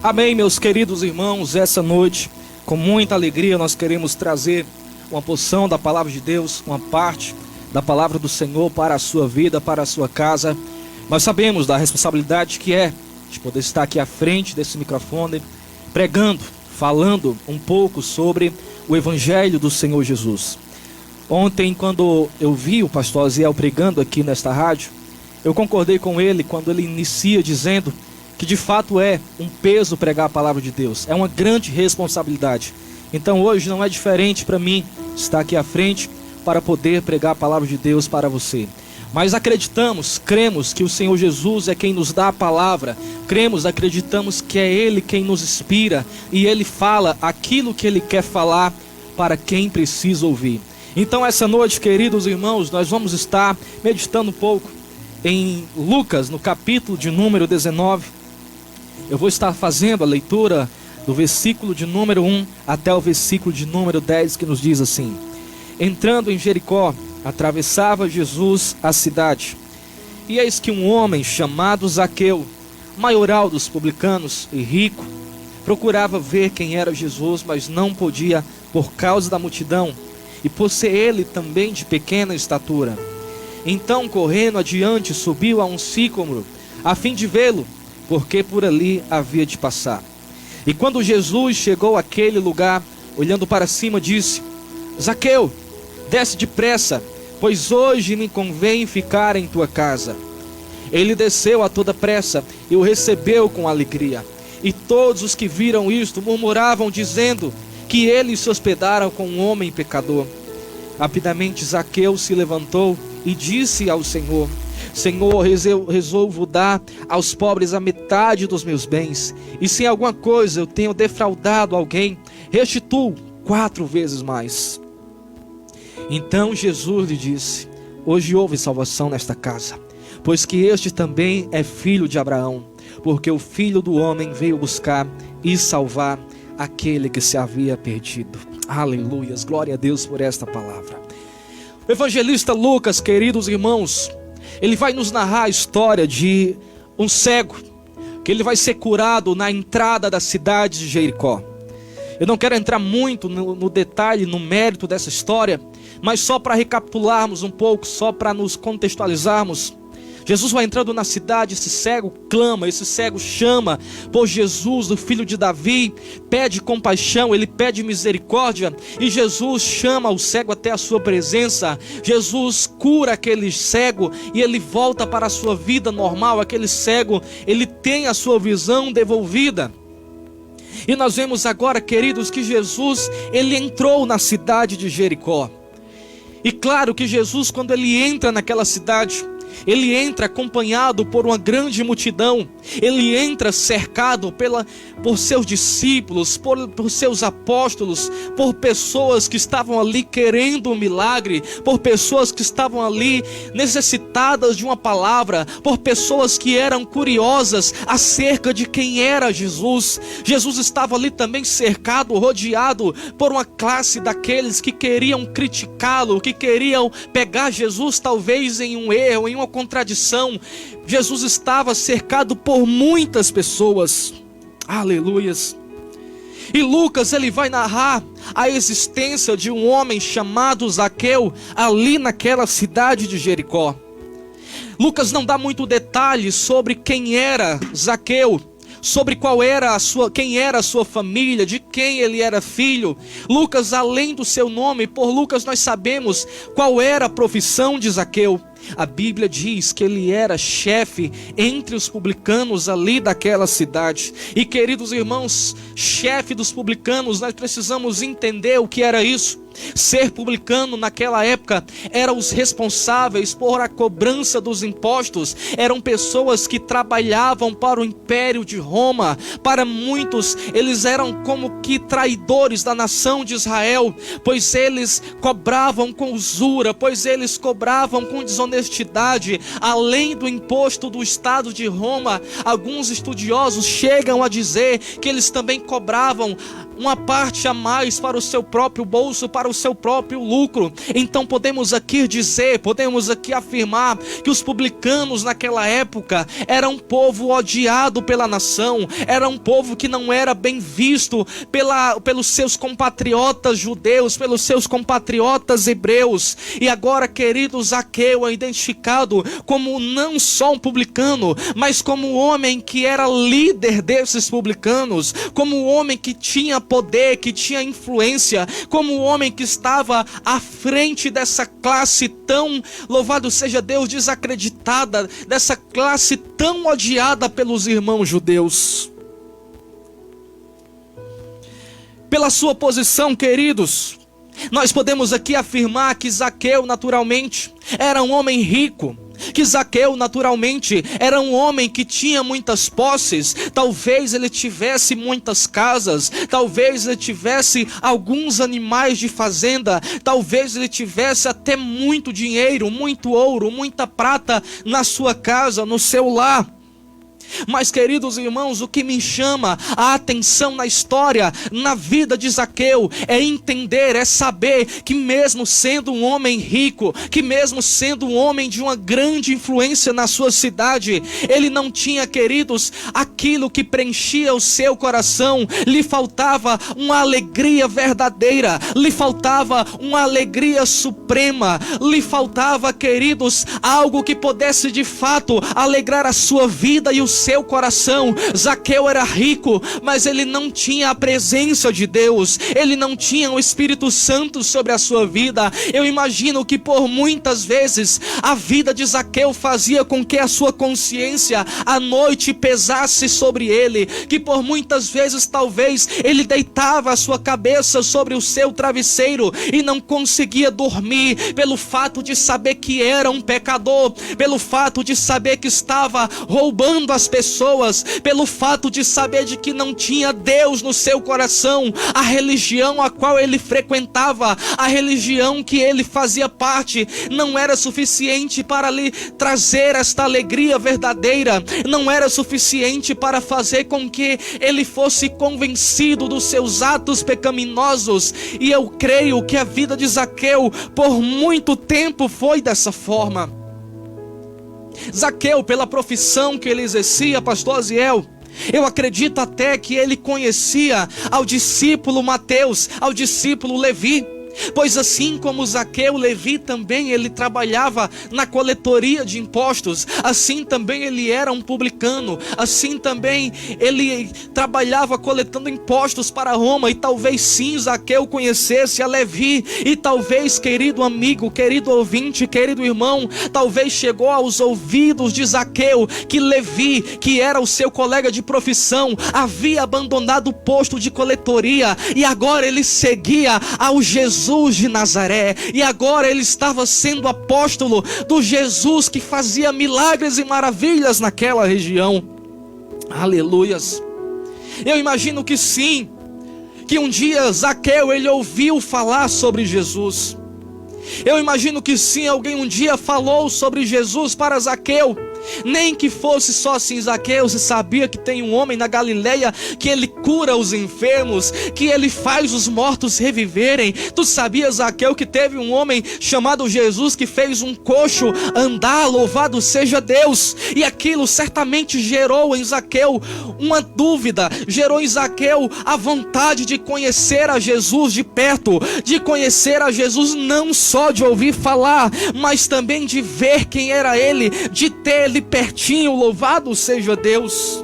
Amém, meus queridos irmãos. Essa noite, com muita alegria, nós queremos trazer uma porção da palavra de Deus, uma parte da palavra do Senhor para a sua vida, para a sua casa. Nós sabemos da responsabilidade que é de poder estar aqui à frente desse microfone, pregando, falando um pouco sobre o Evangelho do Senhor Jesus. Ontem, quando eu vi o pastor Aziel pregando aqui nesta rádio, eu concordei com ele quando ele inicia dizendo que de fato é um peso pregar a palavra de Deus, é uma grande responsabilidade. Então hoje não é diferente para mim estar aqui à frente para poder pregar a palavra de Deus para você. Mas acreditamos, cremos que o Senhor Jesus é quem nos dá a palavra, acreditamos que é Ele quem nos inspira e Ele fala aquilo que Ele quer falar para quem precisa ouvir. Então essa noite, queridos irmãos, nós vamos estar meditando um pouco em Lucas, no capítulo de número 19. Eu vou estar fazendo a leitura do versículo de número 1 até o versículo de número 10, que nos diz assim: Entrando em Jericó, atravessava Jesus a cidade. E eis que um homem chamado Zaqueu, maioral dos publicanos e rico, procurava ver quem era Jesus, mas não podia por causa da multidão, e por ser ele também de pequena estatura. Então, correndo adiante, subiu a um sicômoro, a fim de vê-lo, porque por ali havia de passar. E quando Jesus chegou àquele lugar, olhando para cima, disse: Zaqueu, desce depressa, pois hoje me convém ficar em tua casa. Ele desceu a toda pressa e o recebeu com alegria. E todos os que viram isto murmuravam, dizendo que ele se hospedara com um homem pecador. Rapidamente Zaqueu se levantou e disse ao Senhor: Senhor, resolvo dar aos pobres a metade dos meus bens, e se em alguma coisa eu tenho defraudado alguém, restituo 4 vezes mais. Então Jesus lhe disse: Hoje houve salvação nesta casa, pois que este também é filho de Abraão, porque o Filho do Homem veio buscar e salvar aquele que se havia perdido. Aleluias, glória a Deus por esta palavra. O evangelista Lucas, queridos irmãos, ele vai nos narrar a história de um cego, que ele vai ser curado na entrada da cidade de Jericó. Eu não quero entrar muito no detalhe, no mérito dessa história, mas só para recapitularmos um pouco, só para nos contextualizarmos. Jesus vai entrando na cidade, esse cego clama, esse cego chama por Jesus, o filho de Davi, pede compaixão, ele pede misericórdia, e Jesus chama o cego até a sua presença. Jesus cura aquele cego e ele volta para a sua vida normal. Aquele cego, ele tem a sua visão devolvida. E nós vemos agora, queridos, que Jesus, ele entrou na cidade de Jericó. E claro que Jesus, quando ele entra naquela cidade, ele entra acompanhado por uma grande multidão. Ele entra cercado por seus discípulos, por seus apóstolos, por pessoas que estavam ali querendo um milagre, por pessoas que estavam ali necessitadas de uma palavra, por pessoas que eram curiosas acerca de quem era Jesus. Jesus estava ali também cercado, rodeado por uma classe daqueles que queriam criticá-lo, que queriam pegar Jesus talvez em um erro, em uma contradição. Jesus estava cercado por muitas pessoas. Aleluias. E Lucas, ele vai narrar a existência de um homem chamado Zaqueu ali naquela cidade de Jericó. Lucas não dá muito detalhe sobre quem era Zaqueu, sobre quem era a sua família, de quem ele era filho. Lucas, além do seu nome, por Lucas nós sabemos qual era a profissão de Zaqueu. A Bíblia diz que ele era chefe entre os publicanos ali daquela cidade. E queridos irmãos, chefe dos publicanos, nós precisamos entender o que era isso. Ser publicano naquela época eram os responsáveis por a cobrança dos impostos. Eram pessoas que trabalhavam para o Império de Roma. Para muitos, eles eram como que traidores da nação de Israel, pois eles cobravam com usura, pois eles cobravam com desonestidade, honestidade, além do imposto do Estado de Roma, alguns estudiosos chegam a dizer que eles também cobravam uma parte a mais para o seu próprio bolso, para o seu próprio lucro. Então podemos aqui dizer, podemos aqui afirmar que os publicanos naquela época eram um povo odiado pela nação, era um povo que não era bem visto pelos seus compatriotas judeus, pelos seus compatriotas hebreus. E agora, querido, Zaqueu é identificado como não só um publicano, mas como um homem que era líder desses publicanos, como um homem que tinha poder, que tinha influência, como um homem que estava à frente dessa classe tão, louvado seja Deus, desacreditada, dessa classe tão odiada pelos irmãos judeus. Pela sua posição, queridos, nós podemos aqui afirmar que Zaqueu naturalmente era um homem rico, que Zaqueu naturalmente era um homem que tinha muitas posses. Talvez ele tivesse muitas casas, talvez ele tivesse alguns animais de fazenda, talvez ele tivesse até muito dinheiro, muito ouro, muita prata na sua casa, no seu lar. Mas, queridos irmãos, o que me chama a atenção na história, na vida de Zaqueu, é entender, é saber que mesmo sendo um homem rico, que mesmo sendo um homem de uma grande influência na sua cidade, ele não tinha, queridos, aquilo que preenchia o seu coração. Lhe faltava uma alegria verdadeira, lhe faltava uma alegria suprema, lhe faltava, queridos, algo que pudesse de fato alegrar a sua vida e o seu coração. Zaqueu era rico, mas ele não tinha a presença de Deus, ele não tinha o Espírito Santo sobre a sua vida. Eu imagino que por muitas vezes a vida de Zaqueu fazia com que a sua consciência à noite pesasse sobre ele, que por muitas vezes talvez ele deitava a sua cabeça sobre o seu travesseiro e não conseguia dormir pelo fato de saber que era um pecador, pelo fato de saber que estava roubando as pessoas, pelo fato de saber de que não tinha Deus no seu coração. A religião a qual ele frequentava, a religião que ele fazia parte, não era suficiente para lhe trazer esta alegria verdadeira, não era suficiente para fazer com que ele fosse convencido dos seus atos pecaminosos. E eu creio que a vida de Zaqueu por muito tempo foi dessa forma. Zaqueu, pela profissão que ele exercia, pastor Aziel, eu acredito até que ele conhecia ao discípulo Mateus, ao discípulo Levi. Pois assim como Zaqueu, Levi também ele trabalhava na coletoria de impostos, assim também ele era um publicano, assim também ele trabalhava coletando impostos para Roma. E talvez sim Zaqueu conhecesse a Levi, e talvez, querido amigo, querido ouvinte, querido irmão, talvez chegou aos ouvidos de Zaqueu que Levi, que era o seu colega de profissão, havia abandonado o posto de coletoria e agora ele seguia ao Jesus de Nazaré, e agora ele estava sendo apóstolo do Jesus que fazia milagres e maravilhas naquela região. Aleluias. Eu imagino que sim, que um dia Zaqueu ele ouviu falar sobre Jesus. Eu imagino que sim, alguém um dia falou sobre Jesus para Zaqueu. Nem que fosse só assim: Zaqueu, você sabia que tem um homem na Galileia que ele cura os enfermos, que ele faz os mortos reviverem? Tu sabias, Zaqueu, que teve um homem chamado Jesus que fez um coxo andar? Louvado seja Deus! E aquilo certamente gerou em Zaqueu uma dúvida, gerou em Zaqueu a vontade de conhecer a Jesus de perto, de conhecer a Jesus não só de ouvir falar, mas também de ver quem era ele, de ter ele pertinho. Louvado seja Deus.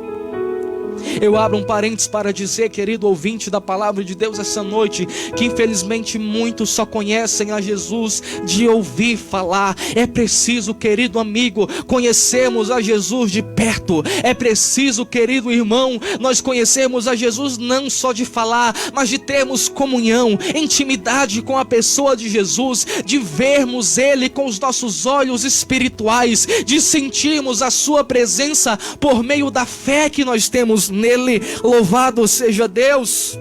Eu abro um parênteses para dizer, querido ouvinte da palavra de Deus, essa noite, que infelizmente muitos só conhecem a Jesus de ouvir falar. É preciso, querido amigo, conhecermos a Jesus de perto. É preciso, querido irmão, nós conhecermos a Jesus não só de falar, mas de termos comunhão, intimidade com a pessoa de Jesus, de vermos Ele com os nossos olhos espirituais, de sentirmos a sua presença por meio da fé que nós temos nele. Louvado seja Deus.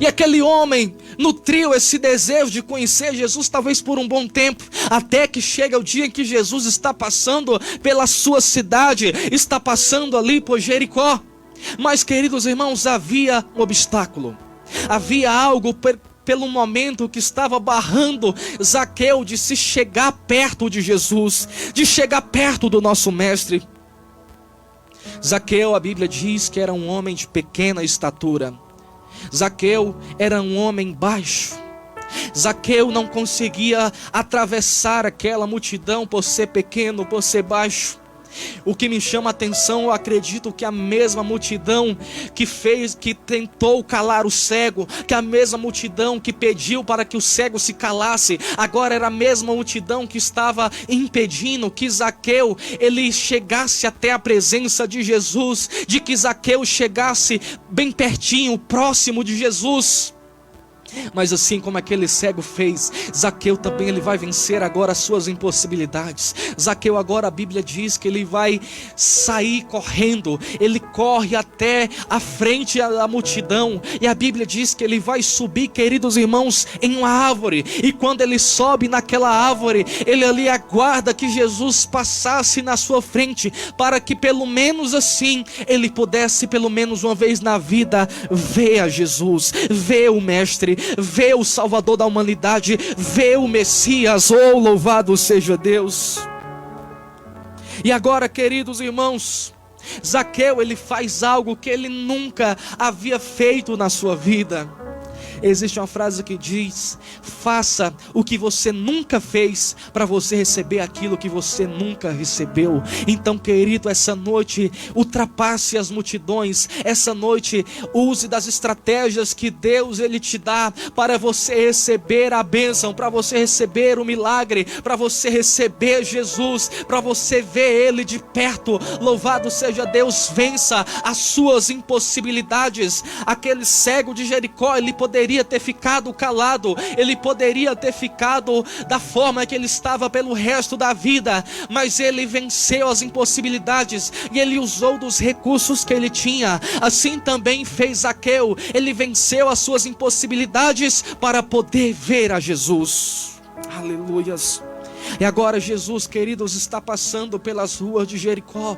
E aquele homem nutriu esse desejo de conhecer Jesus talvez por um bom tempo, até que chega o dia em que Jesus está passando pela sua cidade, está passando ali por Jericó. Mas, queridos irmãos, havia um obstáculo, havia algo pelo momento que estava barrando Zaqueu de se chegar perto de Jesus, de chegar perto do nosso mestre. Zaqueu, a Bíblia diz que era um homem de pequena estatura. Zaqueu era um homem baixo. Zaqueu não conseguia atravessar aquela multidão por ser pequeno, por ser baixo. O que me chama a atenção, eu acredito que a mesma multidão que tentou calar o cego, que a mesma multidão que pediu para que o cego se calasse, agora era a mesma multidão que estava impedindo que Zaqueu ele chegasse até a presença de Jesus, de que Zaqueu chegasse bem pertinho, próximo de Jesus. Mas assim como aquele cego fez, Zaqueu também ele vai vencer agora as suas impossibilidades. Zaqueu agora, a Bíblia diz que ele vai sair correndo. Ele corre até a frente da multidão, e a Bíblia diz que ele vai subir, queridos irmãos, em uma árvore. E quando ele sobe naquela árvore, ele ali aguarda que Jesus passasse na sua frente, para que pelo menos assim ele pudesse pelo menos uma vez na vida ver a Jesus, ver o Mestre, vê o Salvador da humanidade, vê o Messias. Oh, louvado seja Deus. E agora, queridos irmãos, Zaqueu ele faz algo que ele nunca havia feito na sua vida. Existe uma frase que diz: faça o que você nunca fez, para você receber aquilo que você nunca recebeu. Então, querido, essa noite ultrapasse as multidões. Essa noite use das estratégias que Deus ele te dá para você receber a bênção, para você receber o milagre, para você receber Jesus, para você ver Ele de perto. Louvado seja Deus. Vença as suas impossibilidades. Aquele cego de Jericó, ele poderia ter ficado calado, ele poderia ter ficado da forma que ele estava pelo resto da vida, mas ele venceu as impossibilidades e ele usou dos recursos que ele tinha. Assim também fez Zaqueu, ele venceu as suas impossibilidades para poder ver a Jesus. Aleluias. E agora Jesus, queridos, está passando pelas ruas de Jericó.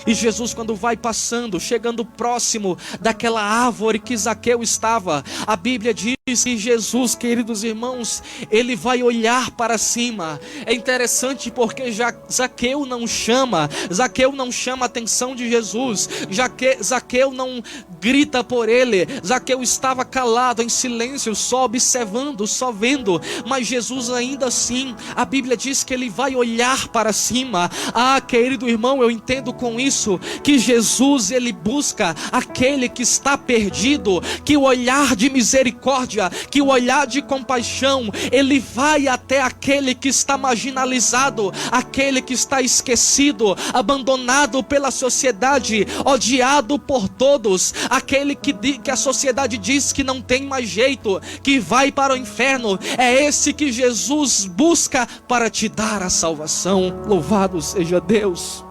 E Jesus, quando vai passando, chegando próximo daquela árvore que Zaqueu estava, a Bíblia diz que Jesus, queridos irmãos, ele vai olhar para cima. É interessante porque Zaqueu não chama a atenção de Jesus. Zaqueu não grita por ele. Zaqueu estava calado, em silêncio, só observando, só vendo. Mas Jesus ainda assim, a Bíblia diz que ele vai olhar para cima. Ah, querido irmão, eu entendo com isso que Jesus ele busca aquele que está perdido, que o olhar de misericórdia, que o olhar de compaixão, ele vai até aquele que está marginalizado, aquele que está esquecido, abandonado pela sociedade, odiado por todos, aquele que a sociedade diz que não tem mais jeito, que vai para o inferno. É esse que Jesus busca para te dar a salvação. Louvado seja Deus.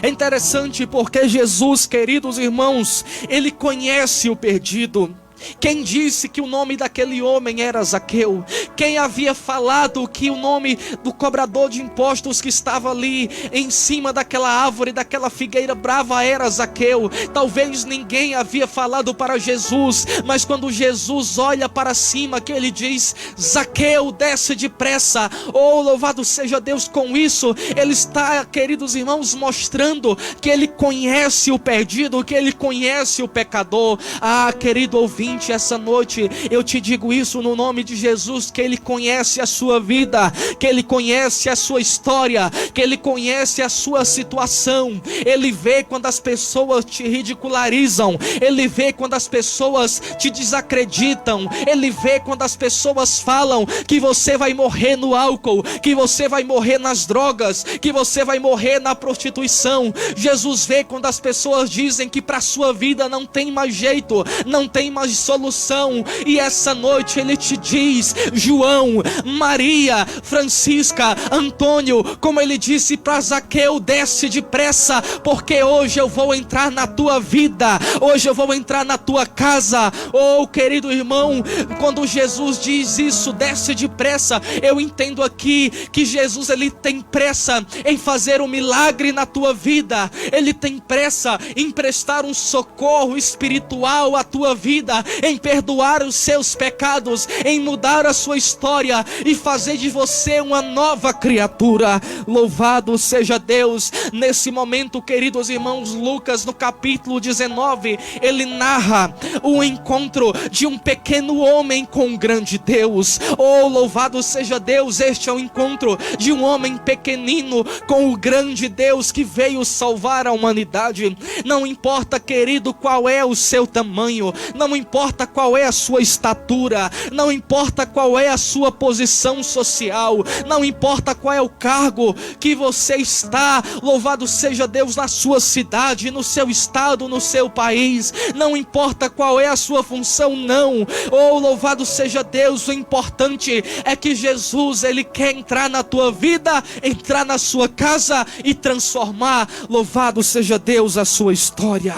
É interessante porque Jesus, queridos irmãos, ele conhece o perdido. Quem disse que o nome daquele homem era Zaqueu? Quem havia falado que o nome do cobrador de impostos que estava ali em cima daquela árvore, daquela figueira brava, era Zaqueu? Talvez ninguém havia falado para Jesus, mas quando Jesus olha para cima, que ele diz: Zaqueu, desce depressa. Oh, louvado seja Deus. Com isso, ele está, queridos irmãos, mostrando que ele conhece o perdido, que ele conhece o pecador. Ah, querido ouvinte, essa noite eu te digo isso no nome de Jesus, que ele conhece a sua vida, que ele conhece a sua história, que ele conhece a sua situação. Ele vê quando as pessoas te ridicularizam, ele vê quando as pessoas te desacreditam, ele vê quando as pessoas falam que você vai morrer no álcool, que você vai morrer nas drogas, que você vai morrer na prostituição. Jesus vê quando as pessoas dizem que para a sua vida não tem mais jeito, não tem mais solução. E essa noite ele te diz: João, Maria, Francisca, Antônio, como ele disse para Zaqueu: desce depressa, porque hoje eu vou entrar na tua vida, hoje eu vou entrar na tua casa. Oh, querido irmão, quando Jesus diz isso, desce depressa, eu entendo aqui que Jesus, ele tem pressa em fazer um milagre na tua vida, ele tem pressa em prestar um socorro espiritual à tua vida, em perdoar os seus pecados, em mudar a sua história e fazer de você uma nova criatura. Louvado seja Deus. Nesse momento, queridos irmãos, Lucas, no capítulo 19, ele narra o encontro de um pequeno homem com um grande Deus. Oh, louvado seja Deus. Este é o encontro de um homem pequenino com o grande Deus que veio salvar a humanidade. Não importa, querido, qual é o seu tamanho, não importa qual é a sua estatura, não importa qual é a sua posição social, não importa qual é o cargo que você está, louvado seja Deus, na sua cidade, no seu estado, no seu país, não importa qual é a sua função, não. Oh, louvado seja Deus, o importante é que Jesus, ele quer entrar na tua vida, entrar na sua casa e transformar, louvado seja Deus, a sua história.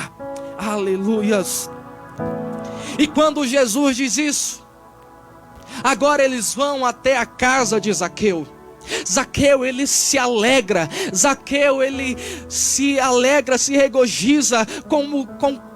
Aleluias. E quando Jesus diz isso, agora eles vão até a casa de Zaqueu. Zaqueu, ele se alegra, Zaqueu, ele se alegra, se regozija com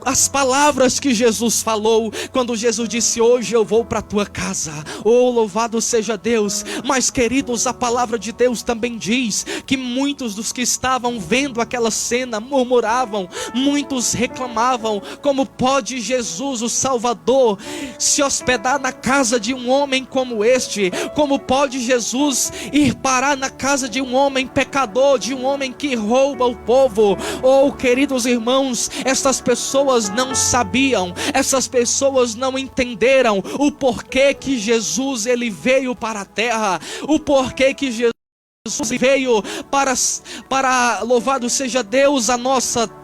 as palavras que Jesus falou, quando Jesus disse: hoje eu vou para a tua casa. Oh, louvado seja Deus. Mas, queridos, a palavra de Deus também diz que muitos dos que estavam vendo aquela cena murmuravam, muitos reclamavam: como pode Jesus, o Salvador, se hospedar na casa de um homem como este? Como pode Jesus ir parar na casa de um homem pecador, de um homem que rouba o povo? Oh, queridos irmãos, essas pessoas não sabiam, essas pessoas não entenderam o porquê que Jesus, ele veio para a terra, o porquê que Jesus veio para louvado seja Deus,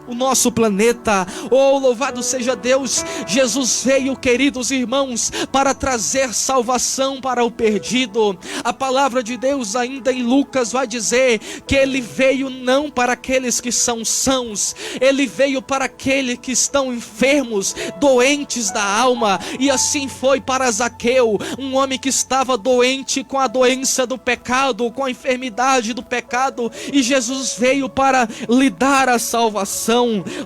o nosso planeta. Oh, louvado seja Deus, Jesus veio, queridos irmãos, para trazer salvação para o perdido. A palavra de Deus ainda em Lucas vai dizer que ele veio não para aqueles que são sãos, ele veio para aqueles que estão enfermos, doentes da alma. E assim foi para Zaqueu, um homem que estava doente com a doença do pecado, com a enfermidade do pecado, e Jesus veio para lhe dar a salvação.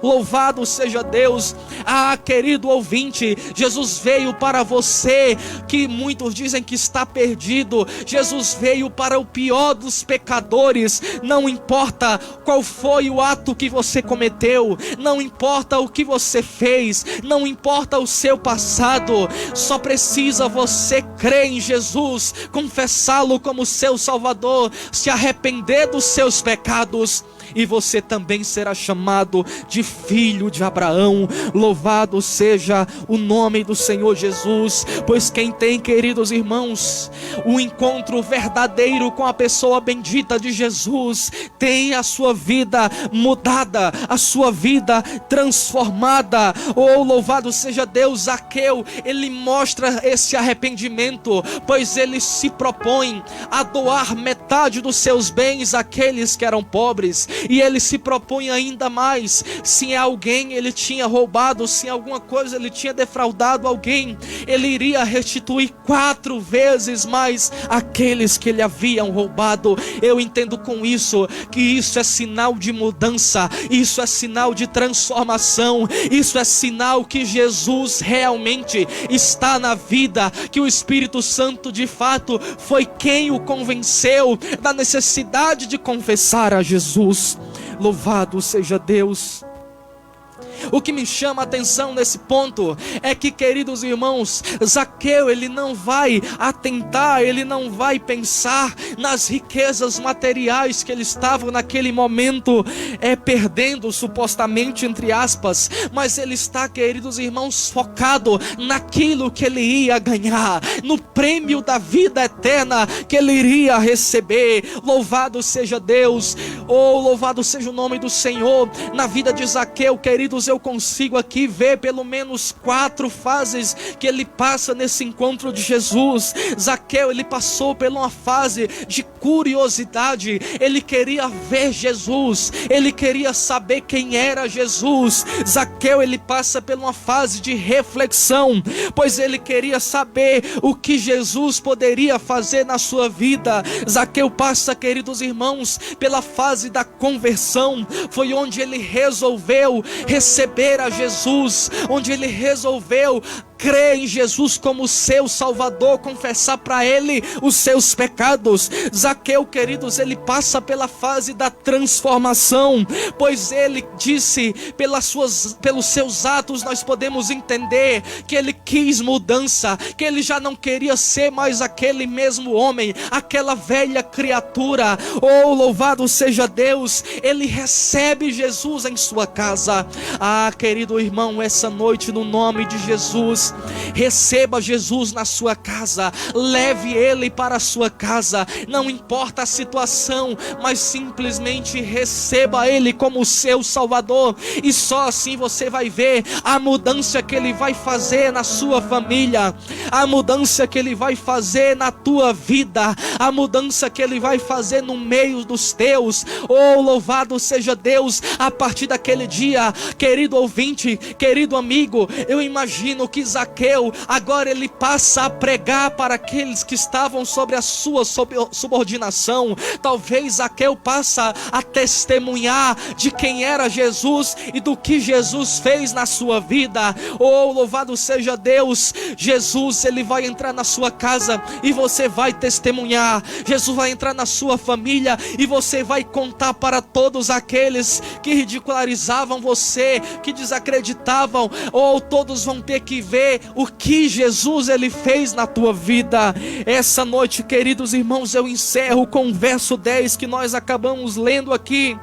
Louvado seja Deus. Ah, querido ouvinte, Jesus veio para você que muitos dizem que está perdido. Jesus veio para o pior dos pecadores. Não importa qual foi o ato que você cometeu, não importa o que você fez, não importa o seu passado, só precisa você crer em Jesus, confessá-lo como seu Salvador, se arrepender dos seus pecados, e você também será chamado de filho de Abraão. Louvado seja o nome do Senhor Jesus. Pois quem tem, queridos irmãos, o encontro verdadeiro com a pessoa bendita de Jesus, tem a sua vida mudada, a sua vida transformada. Oh, louvado seja Deus. Zaqueu, ele mostra esse arrependimento, pois ele se propõe a doar metade dos seus bens àqueles que eram pobres. E ele se propõe ainda mais: se alguém ele tinha roubado, se alguma coisa ele tinha defraudado alguém, ele iria restituir 4 vezes mais aqueles que ele haviam roubado. Eu entendo com isso que isso é sinal de mudança, isso é sinal de transformação, isso é sinal que Jesus realmente está na vida, que o Espírito Santo de fato foi quem o convenceu da necessidade de confessar a Jesus. Louvado seja Deus. O que me chama a atenção nesse ponto é que, queridos irmãos, Zaqueu, ele não vai atentar, ele não vai pensar nas riquezas materiais que ele estava naquele momento perdendo, supostamente, entre aspas, mas ele está, queridos irmãos, focado naquilo que ele ia ganhar, no prêmio da vida eterna que ele iria receber. Louvado seja Deus. Oh, louvado seja o nome do Senhor. Na vida de Zaqueu, queridos, eu consigo aqui ver pelo menos 4 fases que ele passa nesse encontro de Jesus. Zaqueu, ele passou por uma fase de curiosidade, ele queria ver Jesus, ele queria saber quem era Jesus. Zaqueu, ele passa por uma fase de reflexão, pois ele queria saber o que Jesus poderia fazer na sua vida. Zaqueu passa, queridos irmãos, pela fase da conversão, foi onde ele resolveu receber a Jesus, onde ele resolveu crer em Jesus como seu Salvador, confessar para Ele os seus pecados. Zaqueu, queridos, ele passa pela fase da transformação, pois ele disse, pelos seus atos nós podemos entender que ele quis mudança, que ele já não queria ser mais aquele mesmo homem, aquela velha criatura. Oh, louvado seja Deus, ele recebe Jesus em sua casa. Ah, querido irmão, essa noite, no nome de Jesus, receba Jesus na sua casa, leve Ele para a sua casa, não importa a situação, mas simplesmente receba Ele como seu Salvador, e só assim você vai ver a mudança que Ele vai fazer na sua família, a mudança que Ele vai fazer na tua vida, a mudança que Ele vai fazer no meio dos teus. Oh, louvado seja Deus. A partir daquele dia, querido ouvinte, querido amigo, eu imagino que Zaqueu, agora ele passa a pregar para aqueles que estavam sobre a sua subordinação. Talvez Zaqueu passa a testemunhar de quem era Jesus e do que Jesus fez na sua vida. Oh, louvado seja Deus. Jesus, ele vai entrar na sua casa e você vai testemunhar. Jesus vai entrar na sua família e você vai contar para todos aqueles que ridicularizavam você, que desacreditavam. Oh, todos vão ter que ver o que Jesus ele fez na tua vida. Essa noite, queridos irmãos, eu encerro com o verso 10 que nós acabamos lendo aqui.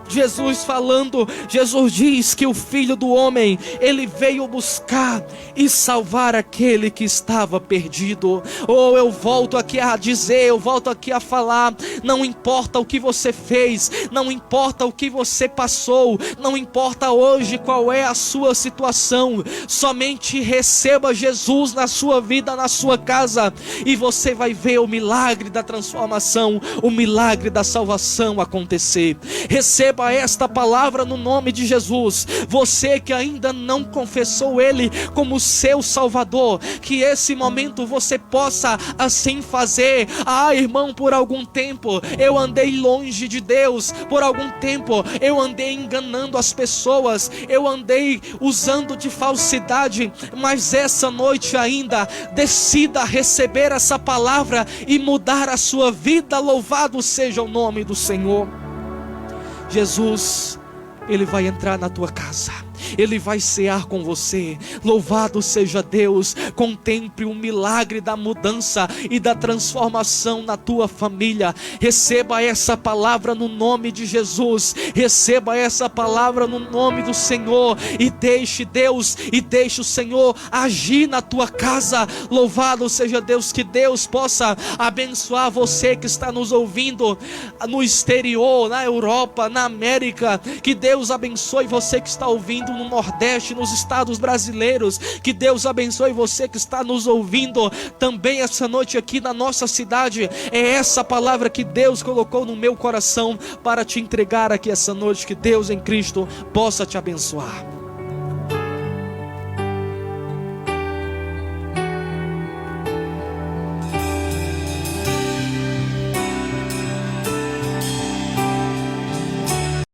Jesus falando, Jesus diz que o Filho do Homem, ele veio buscar e salvar aquele que estava perdido. Oh, eu volto aqui a dizer, eu volto aqui a falar, não importa o que você fez, não importa o que você passou, não importa hoje qual é a sua situação, somente receba Jesus na sua vida, na sua casa, e você vai ver o milagre da transformação, o milagre da salvação acontecer. Receba esta palavra no nome de Jesus. Você que ainda não confessou Ele como seu Salvador, que esse momento você possa assim fazer. Ah, irmão, por algum tempo eu andei longe de Deus, por algum tempo eu andei enganando as pessoas, eu andei usando de falsidade, mas essa noite ainda decida receber essa palavra e mudar a sua vida. Louvado seja o nome do Senhor. Jesus, ele vai entrar na tua casa, ele vai cear com você. Louvado seja Deus. Contemple o milagre da mudança e da transformação na tua família. Receba essa palavra no nome de Jesus, receba essa palavra no nome do Senhor, e deixe Deus, e deixe o Senhor agir na tua casa. Louvado seja Deus. Que Deus possa abençoar você que está nos ouvindo no exterior, na Europa, na América. Que Deus abençoe você que está ouvindo no Nordeste, nos estados brasileiros. Que Deus abençoe você que está nos ouvindo também essa noite aqui na nossa cidade. É essa palavra que Deus colocou no meu coração para te entregar aqui essa noite. Que Deus em Cristo possa te abençoar.